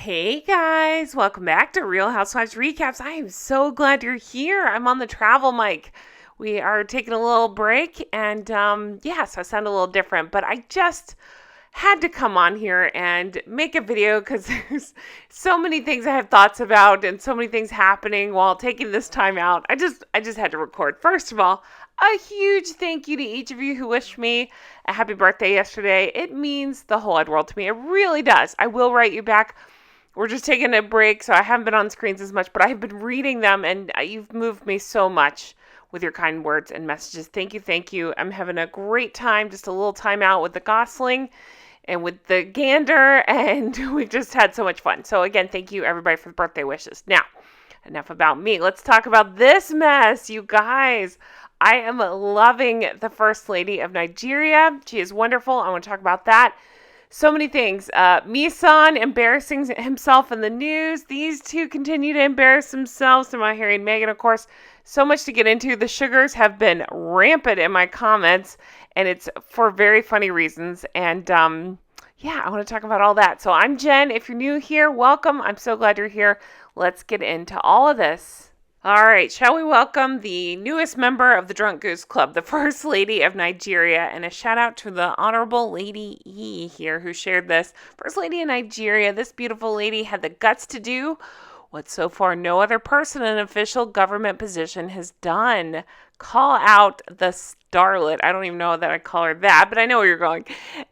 Hey guys, welcome back to Real Housewives Recaps. I am so glad you're here. I'm on the travel mic. We are taking a little break and so I sound a little different, but I just had to come on here and make a video because there's so many things I have thoughts about and so many things happening while taking this time out. I just had to record. First of all, a huge thank you to each of you who wished me a happy birthday yesterday. It means the whole wide world to me. It really does. I will write you back. We're just taking a break, so I haven't been on screens as much, but I have been reading them, and you've moved me so much with your kind words and messages. Thank you, thank you. I'm having a great time, just a little time out with the Gosling and with the Gander, and we've just had so much fun. So again, thank you, everybody, for the birthday wishes. Now, enough about me. Let's talk about this mess, you guys. I am loving the First Lady of Nigeria. She is wonderful. I want to talk about that. So many things. Misan embarrassing himself in the news. These two continue to embarrass themselves. And my Harry and Meghan, of course. So much to get into. The sugars have been rampant in my comments. And it's for very funny reasons. And I want to talk about all that. So I'm Jen. If you're new here, welcome. I'm so glad you're here. Let's get into all of this. All right, shall we welcome the newest member of the Drunk Goose Club, the First Lady of Nigeria, and a shout out to the Honorable Lady E here who shared this. First Lady of Nigeria, this beautiful lady had the guts to do what so far no other person in an official government position has done. Call out the starlet. I don't even know that I call her that, but I know where you're going.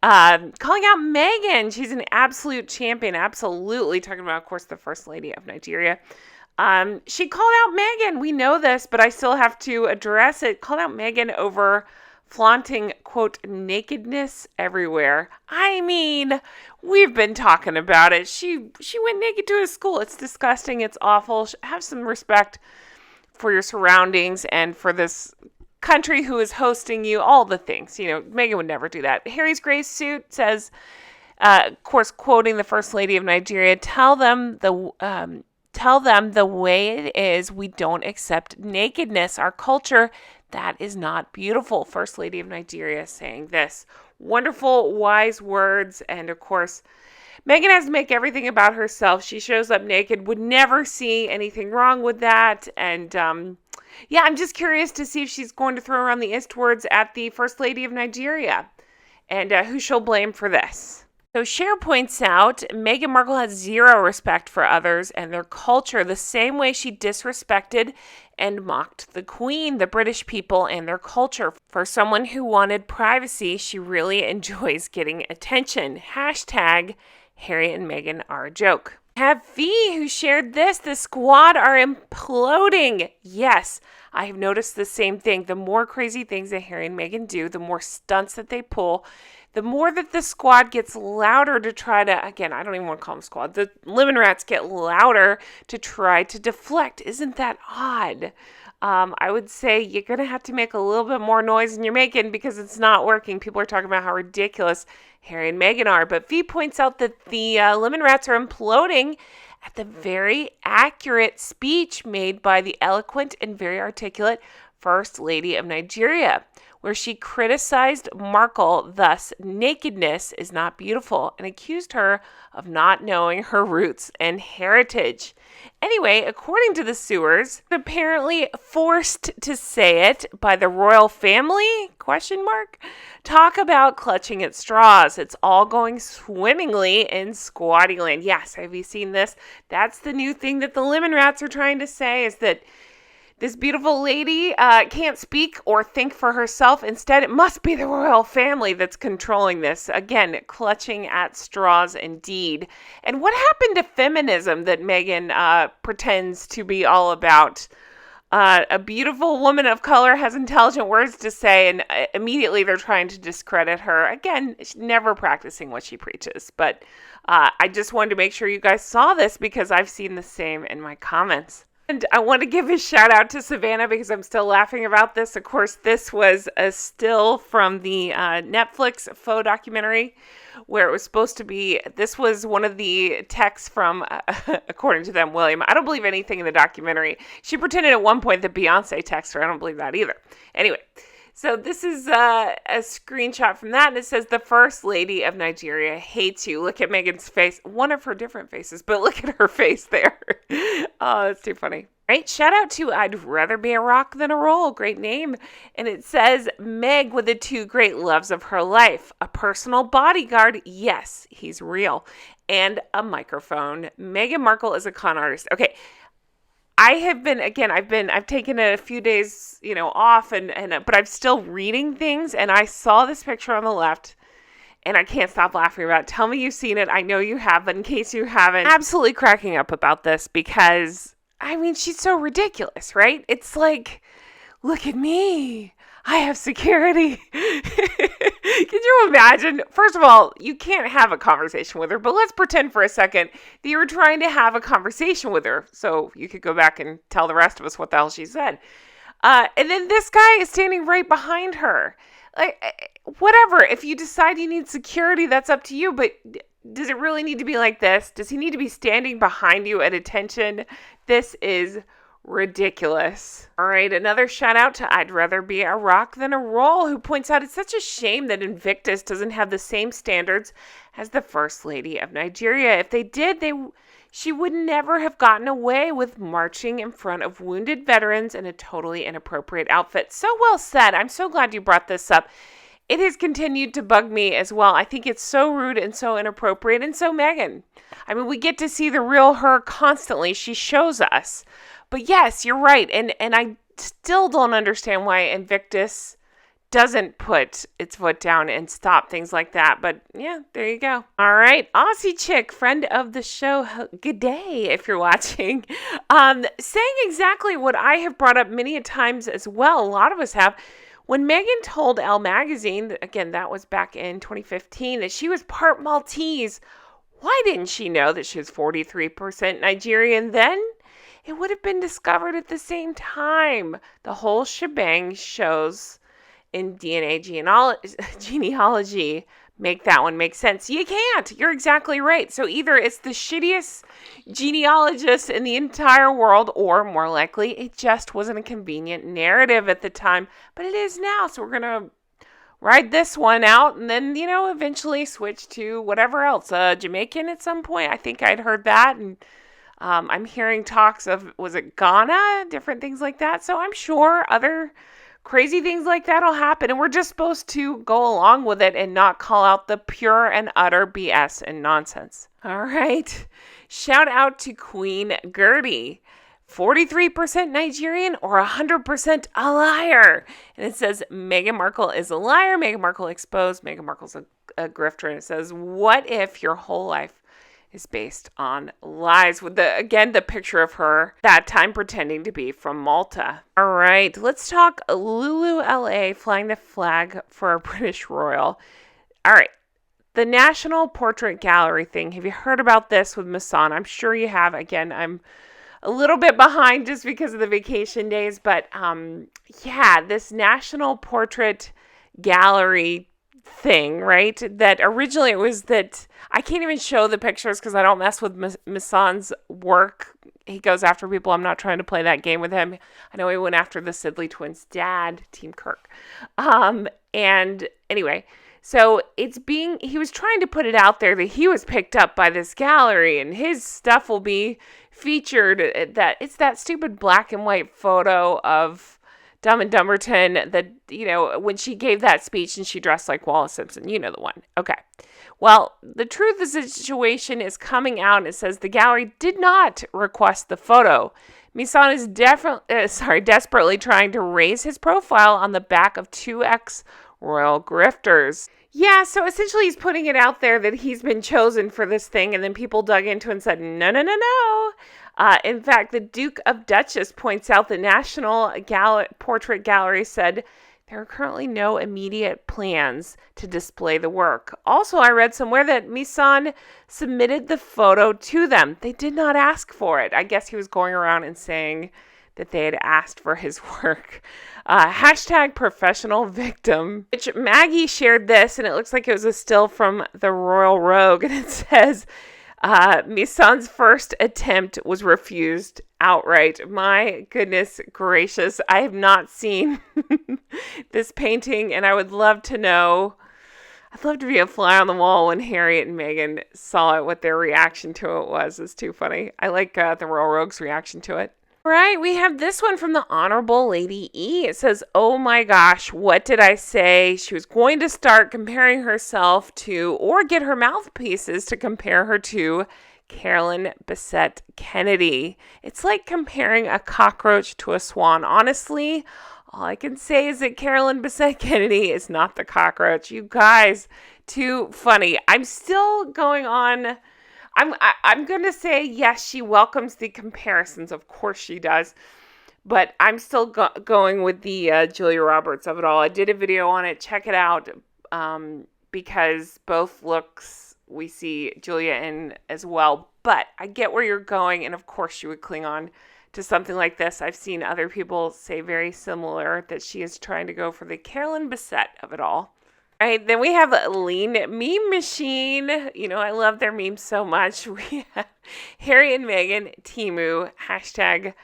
Calling out Meghan. She's an absolute champion. Absolutely. Talking about, of course, the First Lady of Nigeria. She called out Meghan. We know this, but I still have to address it. Called out Meghan over flaunting, quote, nakedness everywhere. I mean, we've been talking about it. She went naked to a school. It's disgusting. It's awful. Have some respect for your surroundings and for this country who is hosting you. All the things. You know, Meghan would never do that. Harry's gray suit says, of course, quoting the First Lady of Nigeria, tell them the way it is. We don't accept nakedness. Our culture, that is not beautiful. First Lady of Nigeria saying this. Wonderful, wise words. And of course, Meghan has to make everything about herself. She shows up naked, would never see anything wrong with that. And I'm just curious to see if she's going to throw around the Eastwards at the First Lady of Nigeria and who she'll blame for this. So Cher points out Meghan Markle has zero respect for others and their culture, the same way she disrespected and mocked the Queen, the British people, and their culture. For someone who wanted privacy, she really enjoys getting attention. Hashtag Harry and Meghan are a joke. Have V, who shared this, the squad are imploding. Yes, I have noticed the same thing. The more crazy things that Harry and Meghan do, the more stunts that they pull, the more that the squad gets louder to try to, again, I don't even want to call them squad, the lemon rats get louder to try to deflect. Isn't that odd? I would say you're going to have to make a little bit more noise than you're making because it's not working. People are talking about how ridiculous Harry and Meghan are. But V points out that the lemon rats are imploding at the very accurate speech made by the eloquent and very articulate First Lady of Nigeria, where she criticized Markle, thus nakedness is not beautiful, and accused her of not knowing her roots and heritage. Anyway, according to the sewers, apparently forced to say it by the royal family, ? Talk about clutching at straws. It's all going swimmingly in Squatty Land. Yes, have you seen this? That's the new thing that the lemon rats are trying to say, is that this beautiful lady can't speak or think for herself. Instead, it must be the royal family that's controlling this. Again, clutching at straws indeed. And what happened to feminism that Meghan pretends to be all about? A beautiful woman of color has intelligent words to say, and immediately they're trying to discredit her. Again, she's never practicing what she preaches. But I just wanted to make sure you guys saw this because I've seen the same in my comments. And I want to give a shout out to Savannah because I'm still laughing about this. Of course, this was a still from the Netflix faux documentary where it was supposed to be, this was one of the texts from, according to them, William. I don't believe anything in the documentary. She pretended at one point that Beyonce texted her. I don't believe that either. Anyway, So this is a screenshot from that, and it says, the First Lady of Nigeria hates you. Look at Meghan's face. One of her different faces, but look at her face there. Oh, that's too funny. Right, shout out to I'd Rather Be a Rock Than a Roll. Great name. And it says, Meg with the two great loves of her life. A personal bodyguard. Yes, he's real. And a microphone. Meghan Markle is a con artist. Okay. I've taken a few days, off but I'm still reading things, and I saw this picture on the left and I can't stop laughing about it. Tell me you've seen it. I know you have, but in case you haven't, absolutely cracking up about this because, she's so ridiculous, right? It's like, look at me. I have security. Can you imagine? First of all, you can't have a conversation with her, but let's pretend for a second that you were trying to have a conversation with her so you could go back and tell the rest of us what the hell she said. And then this guy is standing right behind her. Like, whatever. If you decide you need security, that's up to you, but does it really need to be like this? Does he need to be standing behind you at attention? This is ridiculous. All right, another shout out to I'd Rather Be a Rock Than a Roll, who points out it's such a shame that Invictus doesn't have the same standards as the First Lady of Nigeria. If they did, she would never have gotten away with marching in front of wounded veterans in a totally inappropriate outfit. So well said. I'm so glad you brought this up. It has continued to bug me as well. I think it's so rude and so inappropriate, and so Meghan. We get to see the real her constantly. She shows us. But yes, you're right. And I still don't understand why Invictus doesn't put its foot down and stop things like that. But yeah, there you go. All right. Aussie chick, friend of the show. Good day if you're watching. Saying exactly what I have brought up many a times as well. A lot of us have. When Meghan told Elle magazine, again, that was back in 2015, that she was part Maltese, why didn't she know that she was 43% Nigerian then? It would have been discovered at the same time. The whole shebang shows in DNA genealogy make that one make sense. You can't. You're exactly right. So either it's the shittiest genealogist in the entire world, or more likely, it just wasn't a convenient narrative at the time. But it is now. So we're going to ride this one out and then, eventually switch to whatever else. Jamaican at some point. I think I'd heard that. And I'm hearing talks of, was it Ghana? Different things like that. So I'm sure other crazy things like that will happen. And we're just supposed to go along with it and not call out the pure and utter BS and nonsense. All right. Shout out to Queen Gertie. 43% Nigerian or 100% a liar. And it says Meghan Markle is a liar. Meghan Markle exposed. Meghan Markle's a grifter. And it says, what if your whole life is based on lies, with the picture of her that time pretending to be from Malta. All right, let's talk Lulu LA flying the flag for a British royal. All right, the National Portrait Gallery thing. Have you heard about this with Mason? I'm sure you have. Again, I'm a little bit behind just because of the vacation days, but this National Portrait Gallery thing, right? That originally it was that I can't even show the pictures because I don't mess with Mason's work. He goes after people. I'm not trying to play that game with him. I know he went after the Sidley twins' dad, Team Kirk. And anyway, so he was trying to put it out there that he was picked up by this gallery and his stuff will be featured. That it's that stupid black and white photo of Dumb and Dumberton that, when she gave that speech and she dressed like Wallace Simpson. You know the one. Okay. Well, the truth of the situation is coming out, and it says the gallery did not request the photo. Mason is desperately trying to raise his profile on the back of two ex-royal grifters. Yeah, so essentially he's putting it out there that he's been chosen for this thing, and then people dug into it and said, no. In fact, the Duke of Duchess points out the National Portrait Gallery said there are currently no immediate plans to display the work. Also, I read somewhere that Mason submitted the photo to them. They did not ask for it. I guess he was going around and saying that they had asked for his work. Hashtag professional victim. Which Maggie shared this, and it looks like it was a still from the Royal Rogue, and it says, Mison's first attempt was refused outright. My goodness gracious. I have not seen this painting, and I would love to know. I'd love to be a fly on the wall when Harriet and Meghan saw it, what their reaction to it was. It's too funny. I like the Royal Rogue's reaction to it. Right, we have this one from the Honorable Lady E. It says, oh my gosh, what did I say? She was going to start comparing herself to, or get her mouthpieces to compare her to, Carolyn Bessette Kennedy. It's like comparing a cockroach to a swan. Honestly, all I can say is that Carolyn Bessette Kennedy is not the cockroach. You guys, too funny. I'm still going on. I'm going to say, yes, she welcomes the comparisons. Of course she does. But I'm still going with the Julia Roberts of it all. I did a video on it. Check it out. Because both looks we see Julia in as well. But I get where you're going. And of course you would cling on to something like this. I've seen other people say very similar, that she is trying to go for the Carolyn Bessette of it all. All right, then we have a Lean Meme Machine. You know, I love their memes so much. We have Harry and Meghan, Temu, hashtag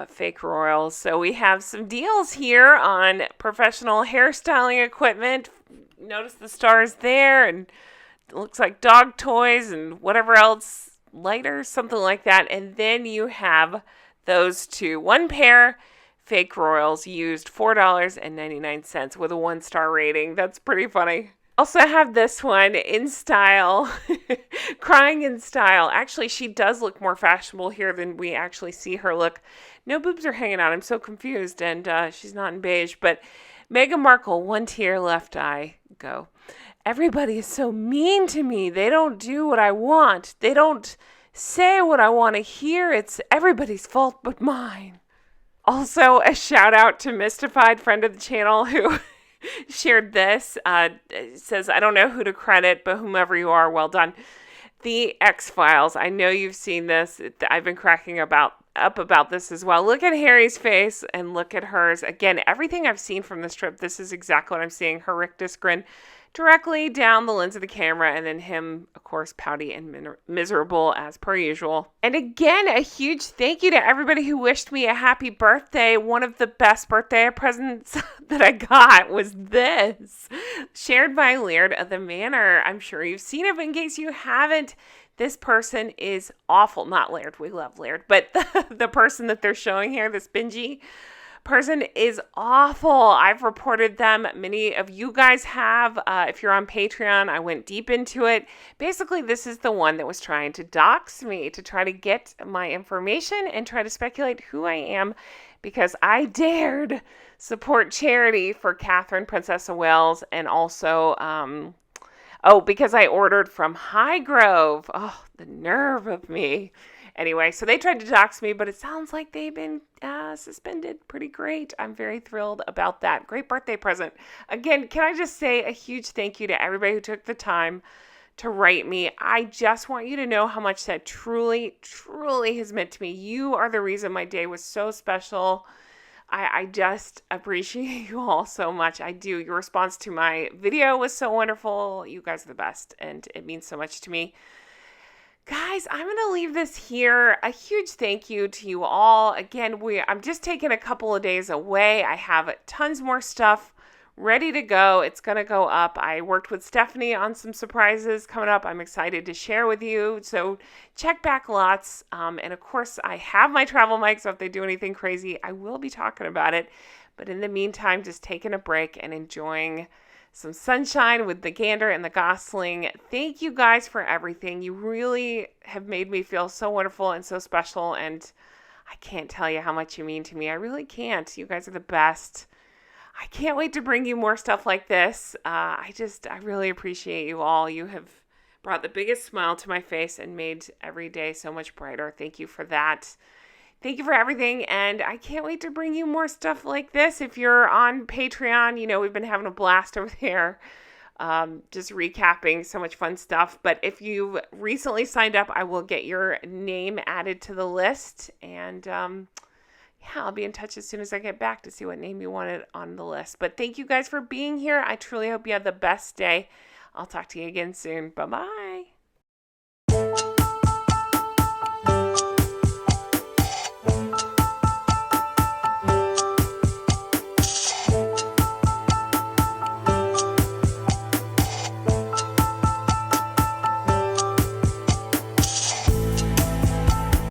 fake royals. So we have some deals here on professional hairstyling equipment. Notice the stars there, and it looks like dog toys and whatever else, lighters, something like that. And then you have those two. One pair, fake royals, used $4.99 with a 1-star rating. That's pretty funny. Also have this one, in style, crying in style. Actually, she does look more fashionable here than we actually see her look. No boobs are hanging out. I'm so confused, and she's not in beige. But Meghan Markle, one tear, left eye, go. Everybody is so mean to me. They don't do what I want. They don't say what I want to hear. It's everybody's fault but mine. Also, a shout out to Mystified, friend of the channel, who shared this. It says, I don't know who to credit, but whomever you are, well done. The X-Files. I know you've seen this. I've been cracking up about this as well. Look at Harry's face and look at hers. Again, everything I've seen from this trip, this is exactly what I'm seeing. Her rictus grin directly down the lens of the camera, and then him, of course, pouty and miserable as per usual. And again, a huge thank you to everybody who wished me a happy birthday. One of the best birthday presents that I got was this, shared by Laird of the Manor. I'm sure you've seen it, but in case you haven't, this person is awful. Not Laird, we love Laird, but the person that they're showing here, this Benji person, is awful. I've reported them. Many of you guys have. If you're on Patreon, I went deep into it. Basically, this is the one that was trying to dox me, to try to get my information and try to speculate who I am, because I dared support charity for Catherine, Princess of Wales, and also, because I ordered from Highgrove. Oh, the nerve of me. Anyway, so they tried to dox me, but it sounds like they've been suspended. Pretty great. I'm very thrilled about that. Great birthday present. Again, can I just say a huge thank you to everybody who took the time to write me. I just want you to know how much that truly, truly has meant to me. You are the reason my day was so special. I just appreciate you all so much. I do. Your response to my video was so wonderful. You guys are the best, and it means so much to me. Guys, I'm going to leave this here. A huge thank you to you all. Again, I'm just taking a couple of days away. I have tons more stuff ready to go. It's going to go up. I worked with Stephanie on some surprises coming up. I'm excited to share with you. So check back lots. And of course, I have my travel mic, so if they do anything crazy, I will be talking about it. But in the meantime, just taking a break and enjoying some sunshine with the gander and the gosling. Thank you guys for everything. You really have made me feel so wonderful and so special, and I can't tell you how much you mean to me. I really can't. You guys are the best. I can't wait to bring you more stuff like this. I really appreciate you all. You have brought the biggest smile to my face and made every day so much brighter. Thank you for that. Thank you for everything, and I can't wait to bring you more stuff like this. If you're on Patreon, you know we've been having a blast over there, just recapping so much fun stuff. But if you recently signed up, I will get your name added to the list, and I'll be in touch as soon as I get back to see what name you wanted on the list. But thank you guys for being here. I truly hope you have the best day. I'll talk to you again soon. Bye-bye.